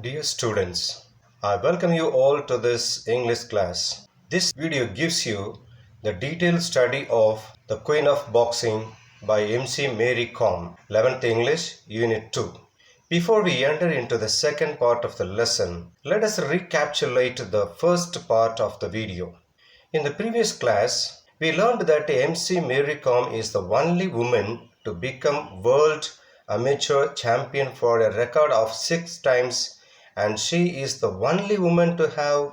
Dear students, I welcome you all to this English class. This video gives you the detailed study of The Queen of Boxing by MC Mary Kom, 11th English, Unit 2. Before we enter into the second part of the lesson, let us recapitulate the first part of the video. In the previous class, we learned that MC Mary Kom is the only woman to become world amateur champion for a record of 6 times, and she is the only woman to have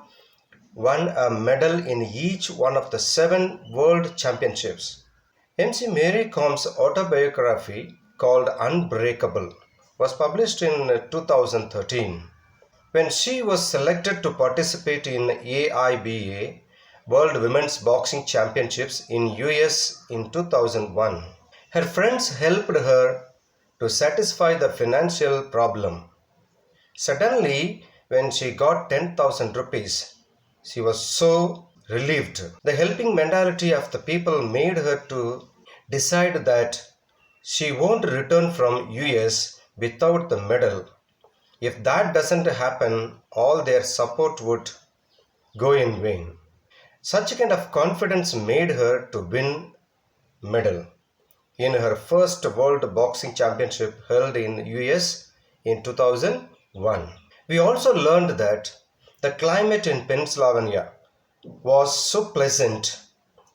won a medal in each one of the 7 world championships. MC Mary Kom's autobiography called Unbreakable was published in 2013. When she was selected to participate in AIBA World Women's Boxing Championships in US in 2001, her friends helped her to satisfy the financial problem. Suddenly, when she got 10,000 rupees, she was so relieved. The helping mentality of the people made her to decide that she won't return from US without the medal. If that doesn't happen, all their support would go in vain. Such a kind of confidence made her to win medal in her first World Boxing Championship held in US in 2001. We also learned that the climate in Pennsylvania was so pleasant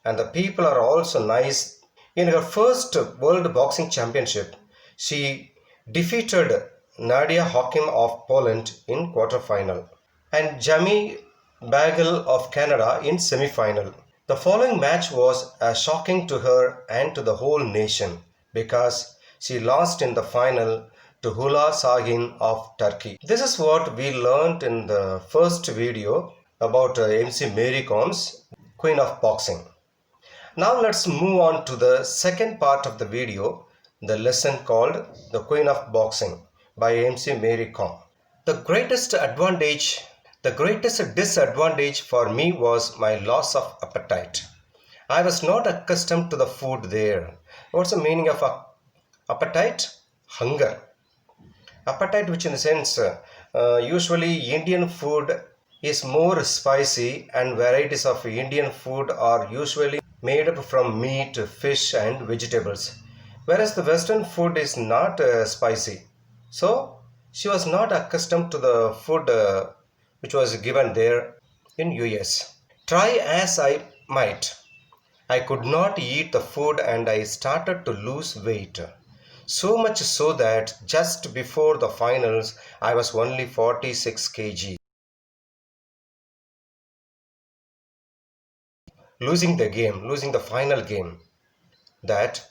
and the people are also nice. In her first World Boxing Championship, she defeated Nadia Hakim of Poland in quarterfinal and Jamie Bagel of Canada in semi-final. The following match was shocking to her and to the whole nation because she lost in the final to Hula Sagin of Turkey. This is what we learned in the first video about MC Mary Kom's Queen of Boxing. Now let's move on to the second part of the video, the lesson called The Queen of Boxing by MC Mary Kom. The greatest disadvantage for me was my loss of appetite. I was not accustomed to the food there. What's the meaning of appetite? Hunger. Appetite, which in the sense, usually Indian food is more spicy and varieties of Indian food are usually made up from meat, fish and vegetables. Whereas the Western food is not spicy. So, she was not accustomed to the food which was given there in US. Try as I might, I could not eat the food and I started to lose weight. So much so that just before the finals, I was only 46 kg. Losing the final game. That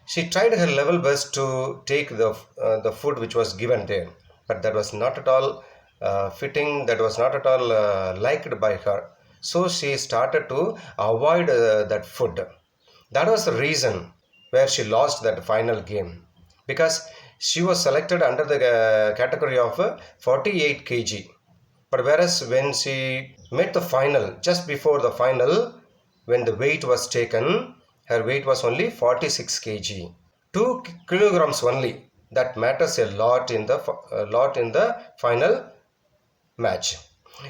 she tried her level best to take the food which was given there, but that was not at all fitting, that was not at all liked by her. So she started to avoid that food. That was the reason where she lost that final game, because she was selected under the category of 48 kg. But whereas when she made the final, just before the final, when the weight was taken, her weight was only 46 kg. 2 kilograms only. That matters a lot in the final match.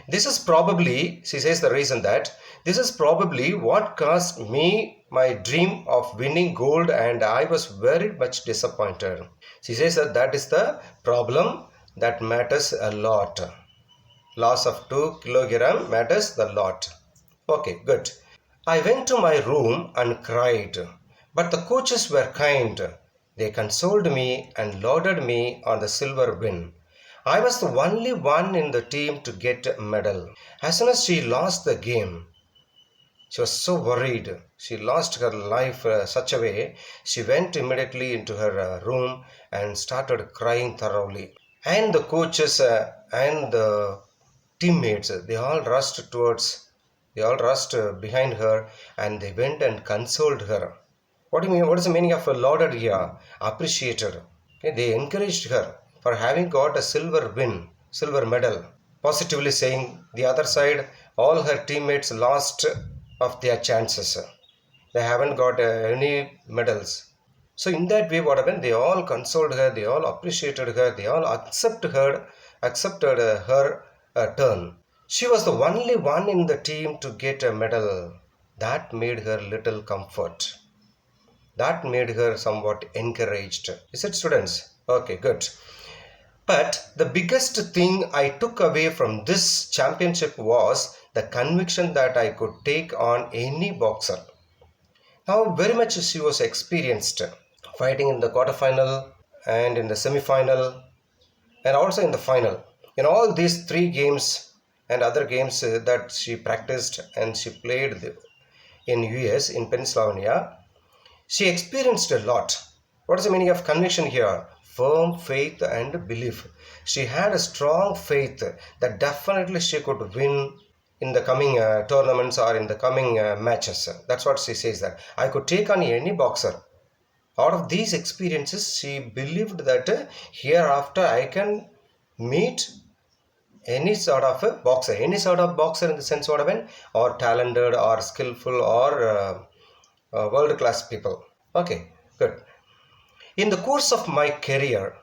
This is probably, she says the reason that, this is probably what caused me my dream of winning gold and I was very much disappointed. She says that is the problem that matters a lot. Loss of 2 kilogram matters a lot. Okay, good. I went to my room and cried, but the coaches were kind. They consoled me and lauded me on the silver win. I was the only one in the team to get a medal. As soon as she lost the game, she was so worried. She lost her life such a way. She went immediately into her room and started crying thoroughly. And the coaches and the teammates, they all rushed behind her and they went and consoled her. What do you mean? What is the meaning of lauded here? Appreciated. Okay, they encouraged her for having got a silver medal. Positively saying, the other side, all her teammates lost of their chances. They haven't got any medals. So in that way, what happened? They all consoled her, they all appreciated her, they all accepted her accepted her turn. She was the only one in the team to get a medal. That made her little comfort. That made her somewhat encouraged. Is it, students? Okay, good. But the biggest thing I took away from this championship was the conviction that I could take on any boxer. How very much she was experienced, fighting in the quarterfinal and in the semi-final and also in the final. In all these three games and other games that she practiced and she played in US, in Pennsylvania, she experienced a lot. What is the meaning of conviction here? Firm faith and belief. She had a strong faith that definitely she could win in the coming tournaments or in the coming matches. That's what she says, that I could take on any boxer. Out of these experiences, she believed that hereafter I can meet any sort of a boxer, in the sense what I mean, or talented or skillful or world class people. Okay, good. In the course of my career,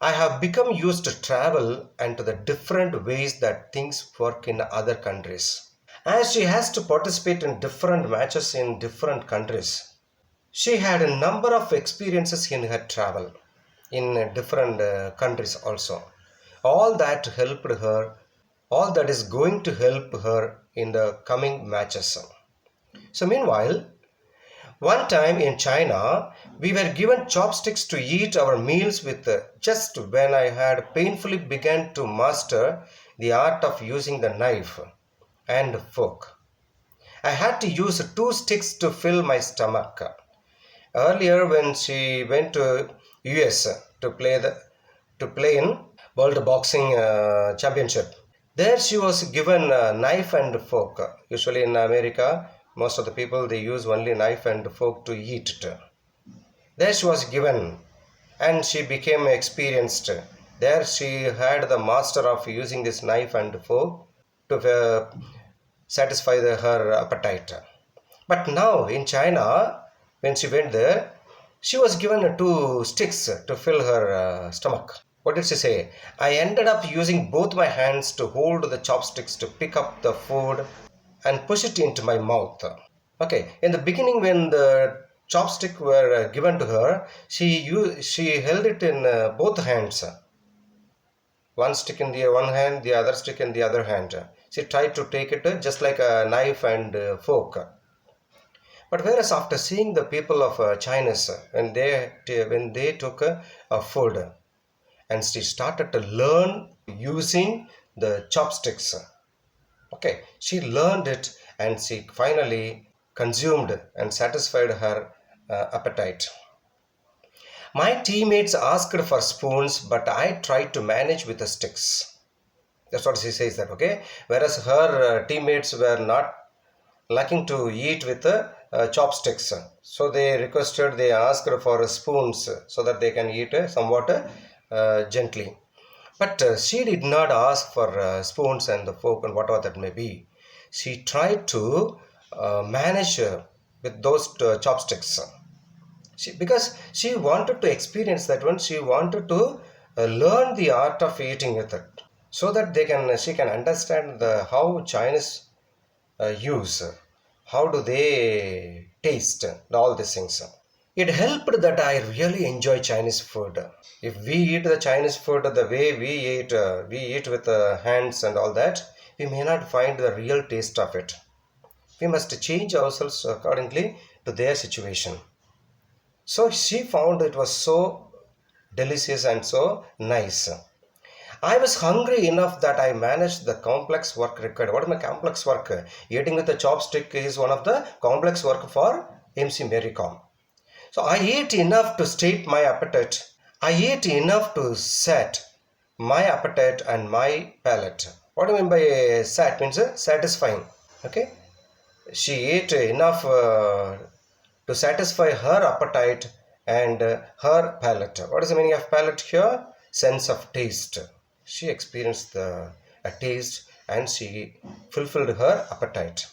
I have become used to travel and to the different ways that things work in other countries. As she has to participate in different matches in different countries, she had a number of experiences in her travel in different countries also. All that helped her, all that is going to help her in the coming matches. So, meanwhile, one time in China, we were given chopsticks to eat our meals with just when I had painfully begun to master the art of using the knife and fork. I had to use two sticks to fill my stomach. Earlier, when she went to US to play in World Boxing Championship, there she was given a knife and fork. Usually in America, most of the people they use only knife and fork to eat it. There she was given, and she became experienced. There she had the master of using this knife and fork to satisfy her appetite. But now in China, when she went there, she was given two sticks to fill her stomach. What did she say? I ended up using both my hands to hold the chopsticks to pick up the food and push it into my mouth. Okay, in the beginning, when the chopstick were given to her, she held it in both hands. One stick in the one hand, the other stick in the other hand. She tried to take it just like a knife and fork. But whereas after seeing the people of China, when they took a food, and she started to learn using the chopsticks. Okay, she learned it and she finally consumed and satisfied her appetite. My teammates asked for spoons, but I tried to manage with the sticks. That's what she says that, okay? Whereas her teammates were not liking to eat with chopsticks. So they asked for spoons so that they can eat somewhat gently. But she did not ask for spoons and the fork and whatever that may be. She tried to manage with those chopsticks. Because she wanted to experience that one, she wanted to learn the art of eating with it, so that she can understand how Chinese use, how do they taste, all these things. It helped that I really enjoy Chinese food. If we eat the Chinese food the way we eat with hands and all that, we may not find the real taste of it. We must change ourselves accordingly to their situation. So she found it was so delicious and so nice. I was hungry enough that I managed the complex work required. What is my complex work? Eating with a chopstick is one of the complex work for MC Mary Com. So I ate enough to state my appetite. I ate enough to set my appetite and my palate. What do I mean by sat? Means satisfying. Okay. She ate enough to satisfy her appetite and her palate. What is the meaning of palate here? Sense of taste. She experienced a taste and she fulfilled her appetite.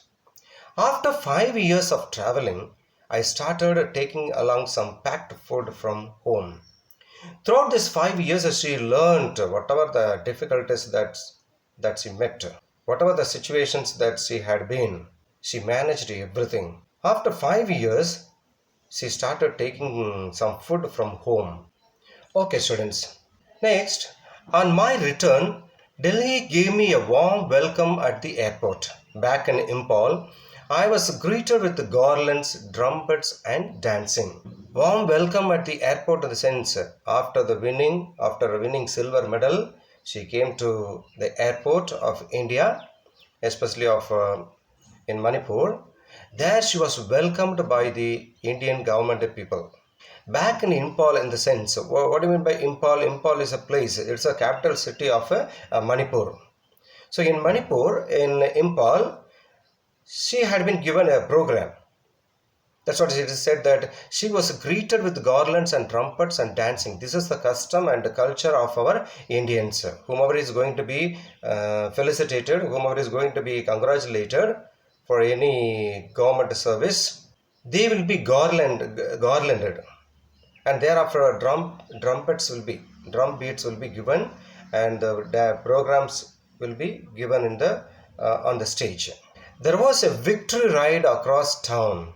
After 5 years of traveling, I started taking along some packed food from home. Throughout these 5 years, she learned whatever the difficulties that she met, whatever the situations that she had been, she managed everything. After 5 years, she started taking some food from home. Okay, students. Next, on my return, Delhi gave me a warm welcome at the airport. Back in Impal, I was greeted with garlands, trumpets, and dancing. Warm welcome at the airport in the sense after winning silver medal, she came to the airport of India, especially of in Manipur. There she was welcomed by the Indian government people. Back in Impal, in the sense, what do you mean by Impal? Impal is a place, it's a capital city of Manipur. So in Manipur, in Impal, she had been given a program. That's what it is said, that she was greeted with garlands and trumpets and dancing. This is the custom and the culture of our Indians. Whomever is going to be felicitated, whomever is going to be congratulated for any government service, they will be garlanded, and thereafter drum beats will be given, and the programs will be given in the on the stage. There was a victory ride across town.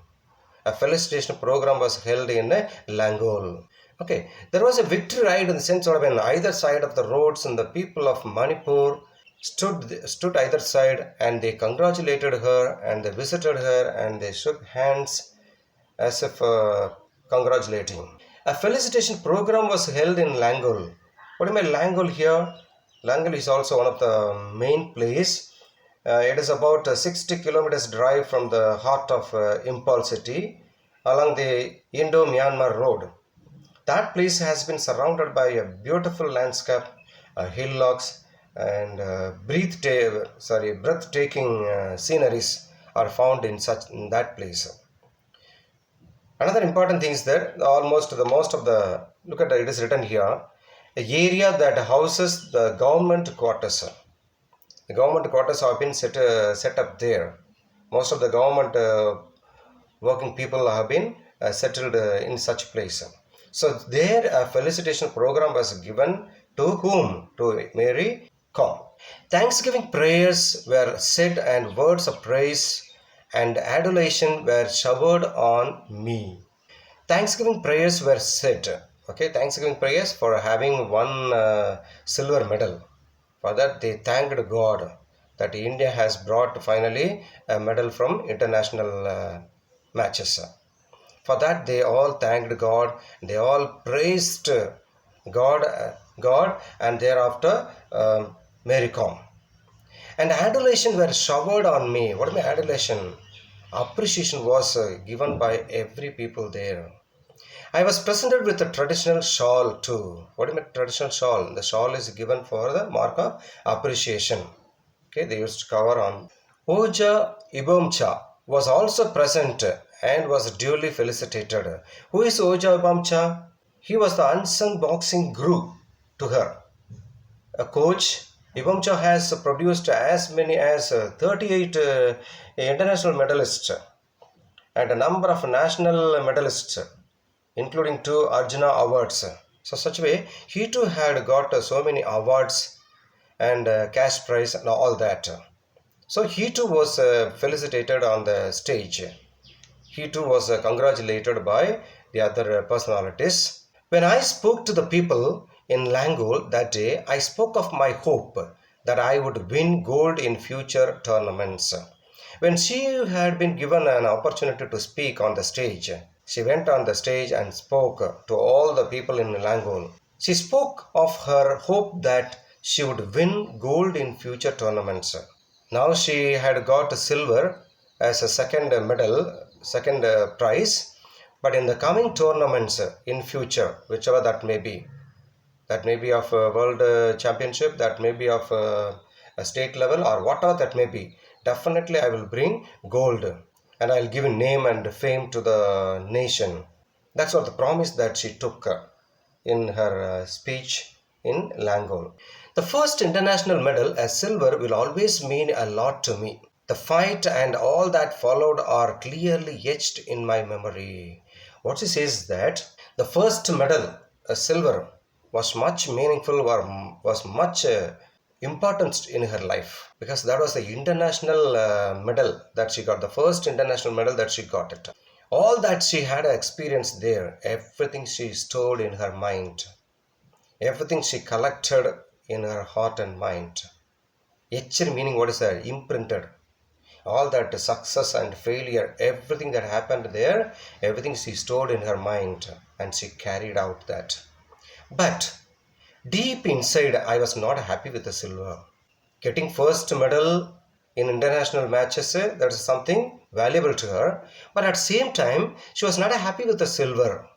A felicitation program was held in Langol. Okay, there was a victory ride in the sense of on either side of the roads, and the people of Manipur stood either side, and they congratulated her, and they visited her, and they shook hands as if congratulating. A felicitation program was held in Langol. What do you mean Langol here? Langol is also one of the main place. It is about 60 kilometers drive from the heart of Impal city along the Indo-Myanmar road. That place has been surrounded by a beautiful landscape, hillocks, and breathtaking sceneries are found in that place. Another important thing is that almost the most of the, look at it is written here, a area that houses the government quarters. The government quarters have been set up there. Most of the government working people have been settled in such place. So there a felicitation program was given to whom? To Mary Kom. Thanksgiving prayers were said, and words of praise and adulation were showered on me. Thanksgiving prayers were said. Okay, Thanksgiving prayers for having won silver medal. For that, they thanked God that India has brought finally a medal from international matches. For that, they all thanked God. They all praised God, and thereafter Mary Kom. And adulation were showered on me. What is my adulation? Appreciation was given by every people there. I was presented with a traditional shawl too. What is my traditional shawl? The shawl is given for the mark of appreciation. Okay, they used to cover on. Oja Ibomcha was also present and was duly felicitated. Who is Oja Ibomcha? He was the unsung boxing guru to her. A coach. Ibomcha has produced as many as 38 international medalists and a number of national medalists, including 2 Arjuna awards. So such way, he too had got so many awards and cash prize and all that. So he too was felicitated on the stage. He too was congratulated by the other personalities. When I spoke to the people in Langol that day, I spoke of my hope that I would win gold in future tournaments. When she had been given an opportunity to speak on the stage, she went on the stage and spoke to all the people in Langol. She spoke of her hope that she would win gold in future tournaments. Now she had got silver as a second medal, second prize, but in the coming tournaments in future, whichever that may be of a world championship, that may be of a state level, or whatever that may be, definitely I will bring gold, and I'll give a name and fame to the nation. That's what the promise that she took in her speech in Langol. The first international medal as silver will always mean a lot to me. The fight and all that followed are clearly etched in my memory. What she says is that the first medal, a silver, was much meaningful, or was much important in her life, because that was the international medal that she got, the first international medal that she got it. All that she had experienced there, everything she stored in her mind, everything she collected in her heart and mind. Etched meaning, what is that? Imprinted. All that success and failure, everything that happened there, everything she stored in her mind and she carried out that. But deep inside, I was not happy with the silver. Getting first medal in international matches, that is something valuable to her. But at the same time, she was not happy with the silver,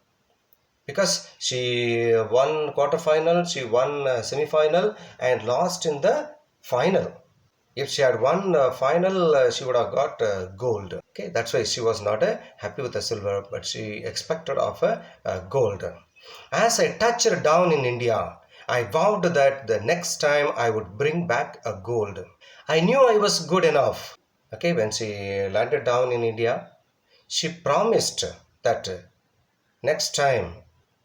because she won quarterfinal, she won semi-final and lost in the final. If she had won final, she would have got gold. Okay, that's why she was not happy with the silver, but she expected of a gold. As I touched down in India, I vowed that the next time I would bring back a gold. I knew I was good enough. Okay, when she landed down in India, she promised that next time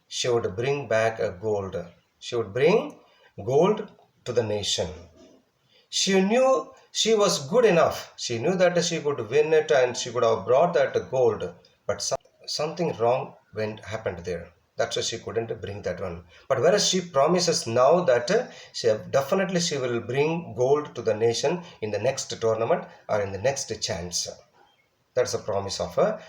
she would bring back a gold. She would bring gold to the nation. She knew she was good enough. She knew that she could win it and she could have brought that gold. But something wrong happened there. That's why she couldn't bring that one. But whereas she promises now that she will bring gold to the nation in the next tournament or in the next chance. That's a promise of her.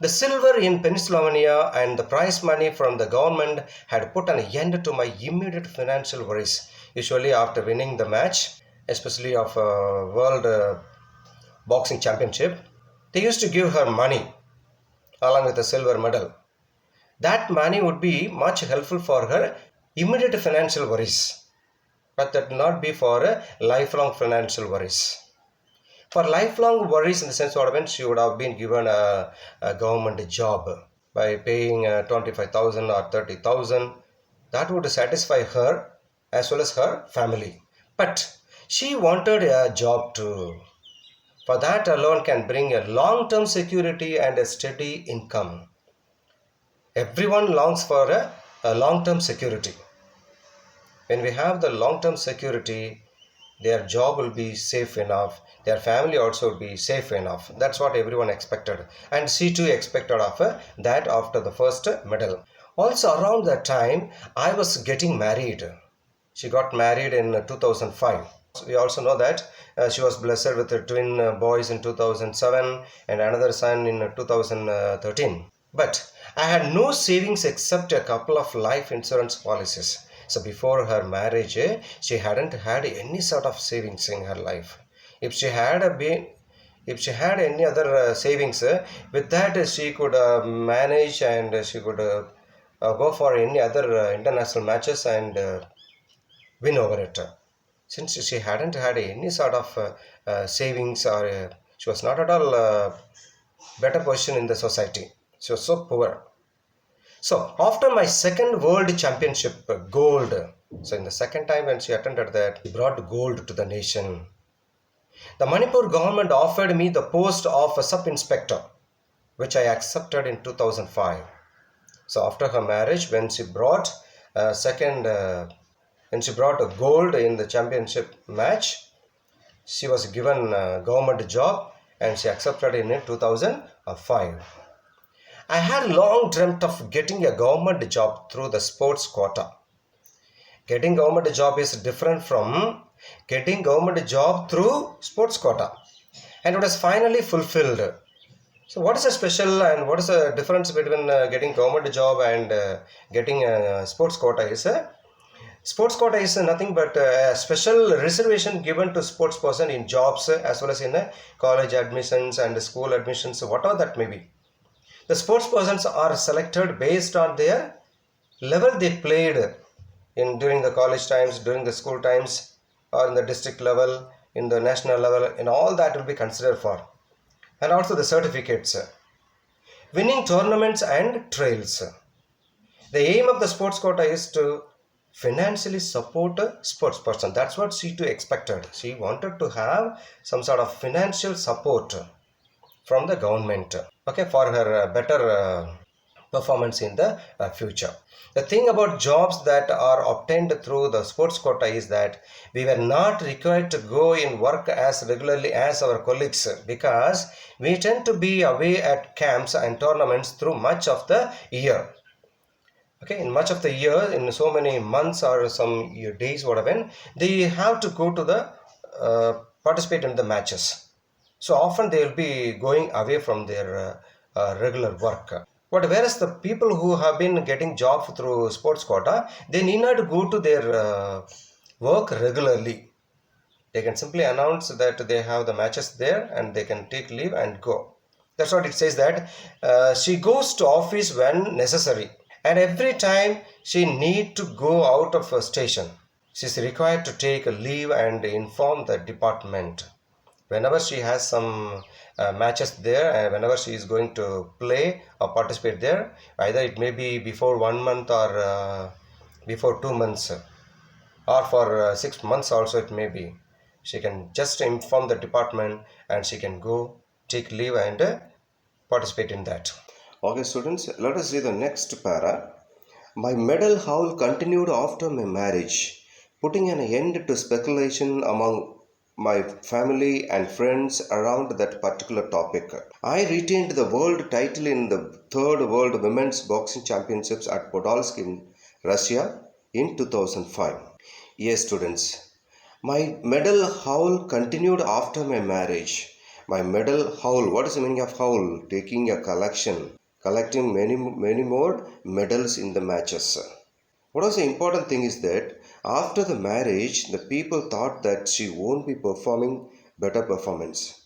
The silver in Pennsylvania and the prize money from the government had put an end to my immediate financial worries. Usually after winning the match, especially of World Boxing Championship, they used to give her money along with the silver medal. That money would be much helpful for her immediate financial worries, but that would not be for lifelong financial worries. For lifelong worries, in the sense what meant, she would have been given a government job by paying 25,000 or 30,000. That would satisfy her as well as her family. But she wanted a job too. For that alone can bring a long-term security and a steady income. Everyone longs for a long-term security. When we have the long-term security, their job will be safe enough, their family also will be safe enough. That's what everyone expected, and she too expected of that after the first medal. Also around that time, I was getting married. She got married in 2005. We also know that she was blessed with twin boys in 2007 and another son in 2013. But I had no savings except a couple of life insurance policies. So before her marriage, she hadn't had any sort of savings in her life. If she had any other savings, with that she could manage, and she could go for any other international matches and win over it. Since she hadn't had any sort of savings, or she was not at all better position in the society. She was so poor. So after my second world championship, gold. So in the second time when she attended that, she brought gold to the nation. The Manipur government offered me the post of a sub-inspector, which I accepted in 2005. So after her marriage, when she brought when she brought a gold in the championship match, she was given a government job and she accepted in 2005. I had long dreamt of getting a government job through the sports quota. Getting government job is different from getting government job through sports quota, and it was finally fulfilled. So what is the special and what is the difference between getting government job and getting a sports quota is sports quota is nothing but a special reservation given to sports person in jobs as well as in college admissions and school admissions, whatever that may be. The sports persons are selected based on their level they played in during the college times, during the school times, or in the district level, in the national level, and all that will be considered for. And also the certificates, winning tournaments and trails. The aim of the sports quota is to financially support a sports person. That's what she too expected. She wanted to have some sort of financial support from the government, okay, for her better performance in the future. The thing about jobs that are obtained through the sports quota is that we were not required to go in work as regularly as our colleagues, because we tend to be away at camps and tournaments through much of the year. Okay, in much of the year, in so many months or some days, whatever, they have to go to the participate in the matches. So often they will be going away from their regular work. But whereas the people who have been getting jobs through sports quota, they need not go to their work regularly. They can simply announce that they have the matches there and they can take leave and go. That's what it says, that she goes to office when necessary, and every time she need to go out of a station, she is required to take a leave and inform the department. Whenever she has some matches there, and whenever she is going to play or participate there, either it may be before 1 month or before 2 months, or for 6 months also it may be, she can just inform the department and she can go take leave and participate in that. Okay, students, let us see the next para. My medal haul continued after my marriage, putting an end to speculation among my family and friends around that particular topic. I retained the world title in the third World Women's Boxing Championships at Podolsk in Russia in 2005. Yes, students, my medal haul continued after my marriage. My medal haul, what is the meaning of haul? Taking a collection, collecting many more medals in the matches. What was the important thing is that after the marriage, the people thought that she won't be performing better performance.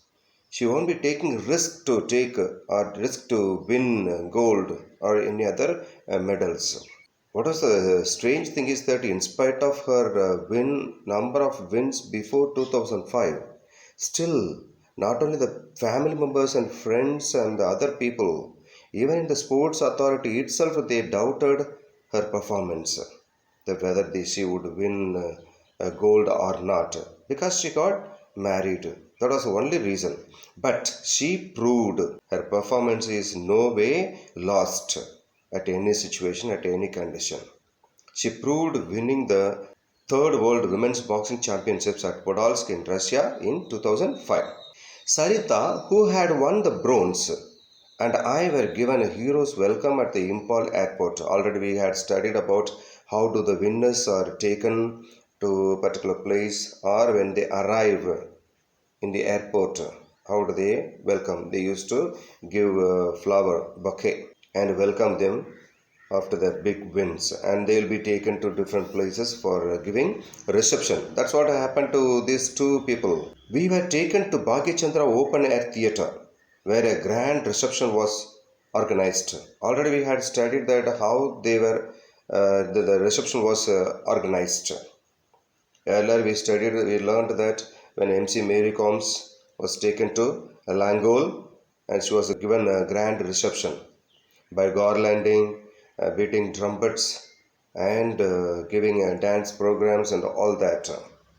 She won't be taking risk to take or risk to win gold or any other medals. What was the strange thing is that in spite of her number of wins before 2005, still not only the family members and friends and the other people, even in the sports authority itself, they doubted her performance, that whether she would win gold or not, because she got married. That was the only reason. But she proved her performance is no way lost at any situation, at any condition. She proved winning the third World Women's Boxing Championships at Podolsk in Russia in 2005. Sarita, who had won the bronze, and I were given a hero's welcome at the Impal airport. Already we had studied about how do the winners are taken to a particular place, or when they arrive in the airport, how do they welcome? They used to give a flower bouquet and welcome them after their big wins, and they will be taken to different places for giving reception. That's what happened to these two people. We were taken to Bhagyachandra Open Air Theatre, where a grand reception was organized. Already we had studied that how they were the reception was organized. Earlier we learned that when MC Mary Combs was taken to Langol, and she was given a grand reception by garlanding, beating trumpets, and giving dance programs and all that,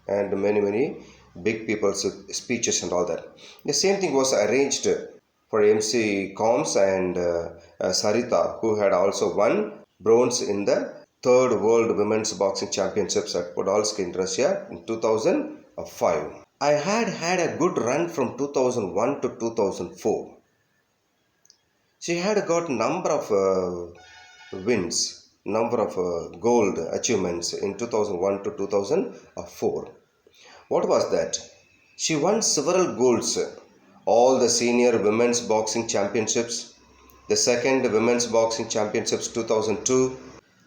and many big people's speeches and all that. The same thing was arranged for MC Combs and Sarita, who had also won bronze in the third World Women's Boxing Championships at Podolsk in Russia in 2005. I had a good run from 2001 to 2004. She had got number of wins, number of gold achievements in 2001 to 2004. What was that? She won several golds, all the senior women's boxing championships, the second women's boxing championships 2002,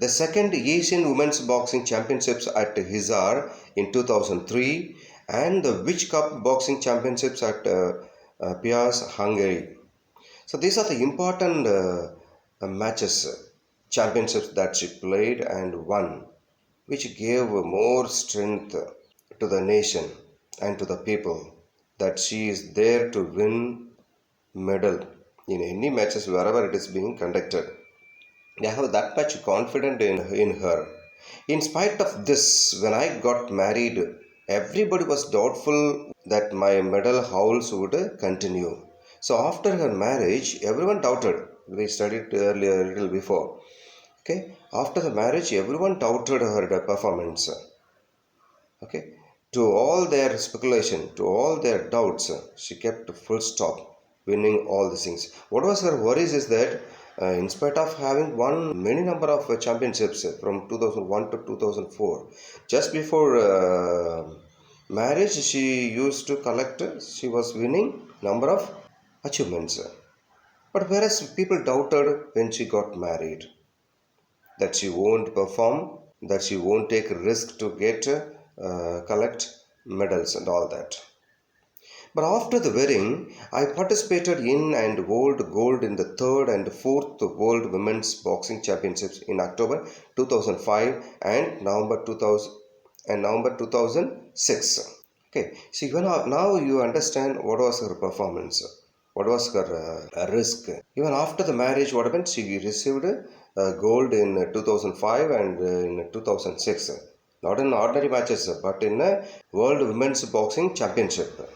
the second Asian women's boxing championships at Hisar in 2003, and the Witch Cup boxing championships at Piast, Hungary. So these are the important matches, championships that she played and won, which gave more strength to the nation and to the people that she is there to win medal in any matches wherever it is being conducted. They have that much confidence in her. In spite of this, when I got married, everybody was doubtful that my medal hauls would continue. So after her marriage, everyone doubted We studied earlier a little before. Okay, after the marriage, everyone doubted her performance. Okay, to all their speculation, to all their doubts, she kept full stop, winning all the things. What was her worries is that in spite of having won many number of championships from 2001 to 2004, just before marriage, she used to collect, she was winning number of achievements. But whereas people doubted when she got married, that she won't perform, that she won't take risk to get collect medals and all that. But after the wedding, I participated in and won gold in the third and fourth World Women's Boxing Championships in October 2005 and November 2006. Okay, see now you understand what was her performance, what was her risk. Even after the marriage, what happened? She received gold in 2005 and in 2006. Not in ordinary matches, but in a World Women's Boxing Championship.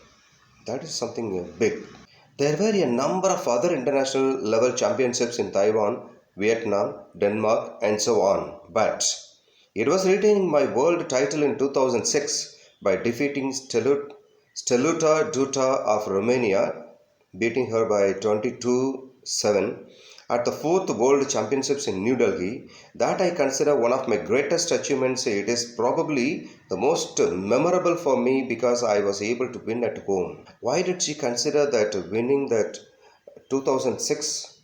That is something big. There were a number of other international level championships in Taiwan, Vietnam, Denmark, and so on. But it was retaining my world title in 2006 by defeating Steluta Duta of Romania, beating her by 22-7 at the fourth World Championships in New Delhi. That I consider one of my greatest achievements. It is probably the most memorable for me because I was able to win at home. Why did she consider that winning that 2006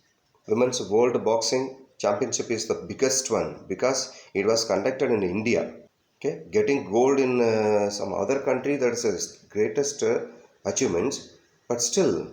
Women's World Boxing Championship is the biggest one? Because it was conducted in India. Okay, getting gold in some other country, that's the greatest achievements. But still,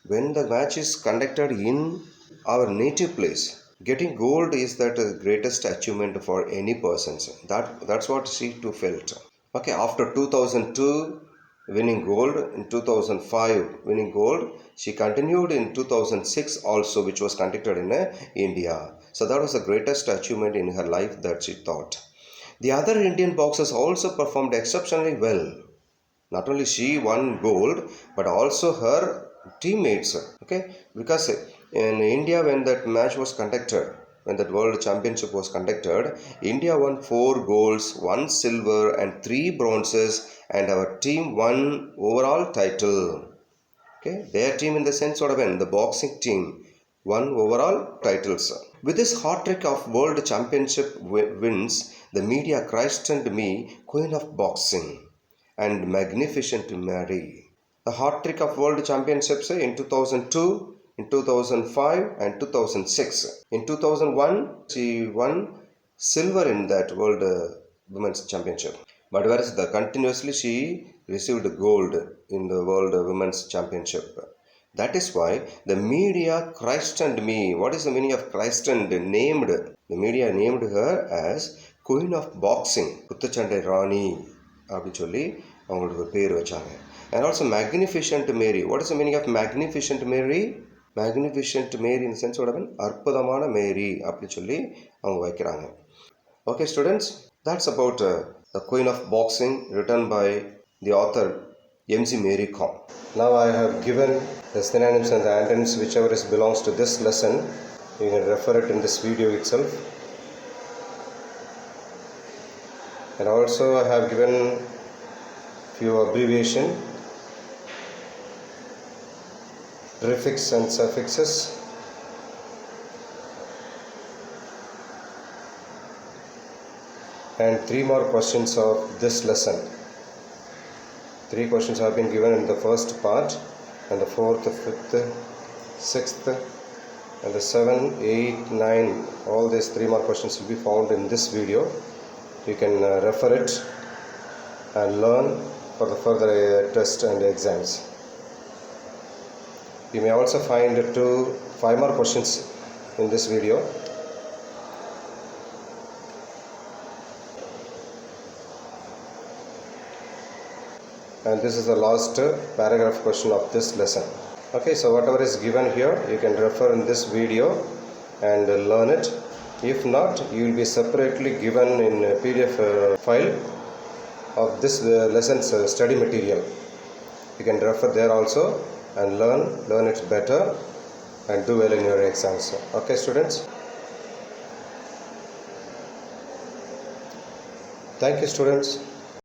when the match is conducted in our native place, getting gold is that greatest achievement for any person. That's what she too felt. Okay, after 2002 winning gold, in 2005 winning gold, she continued in 2006 also, which was conducted in India. So that was the greatest achievement in her life that she thought. The other Indian boxers also performed exceptionally well. Not only she won gold, but also her teammates. Okay, because in India, when that match was conducted, when that world championship was conducted, India won 4 golds, 1 silver, and 3 bronzes, and our team won overall title. Okay, their team in the sense of the boxing team won overall titles. With this hot trick of world championship wins, the media christened me Queen of Boxing and Magnificent Mary. The hot trick of world championships in 2002, in 2005 and 2006. In 2001, she won silver in that world women's championship. But whereas continuously she received gold in the world women's championship. That is why the media christened me. What is the meaning of christened? Named. The media named her as Queen of Boxing, Kuttachandai Rani அப்படின்னு சொல்லி அவங்களுக்கு பேர் வச்சாங்க. And also Magnificent Mary. What is the meaning of Magnificent Mary? Magnificent Mary in the sense of அற்புதமான மேரி அப்படின்னு சொல்லி அவங்க வைக்கிறாங்க. Okay students, that's about the Queen of Boxing written by the author MC Mary Com. Now I have given the synonyms and the antonyms whichever belongs to this lesson. You can refer it in this video itself. And also I have given few abbreviation, prefix and suffixes, and 3 more questions of this lesson. 3 questions have been given in the first part, and the 4th, 5th, 6th, and the 7th, 8th, 9th. All these 3 more questions will be found in this video. You can refer it and learn for the further test and exams. You may also find 5 more questions in this video. And this is the last paragraph question of this lesson. Okay, so whatever is given here, you can refer in this video and learn it. If not, you will be separately given in a PDF file of this lesson's study material. You can refer there also and learn it better and do well in your exams. Okay, students? Thank you, students.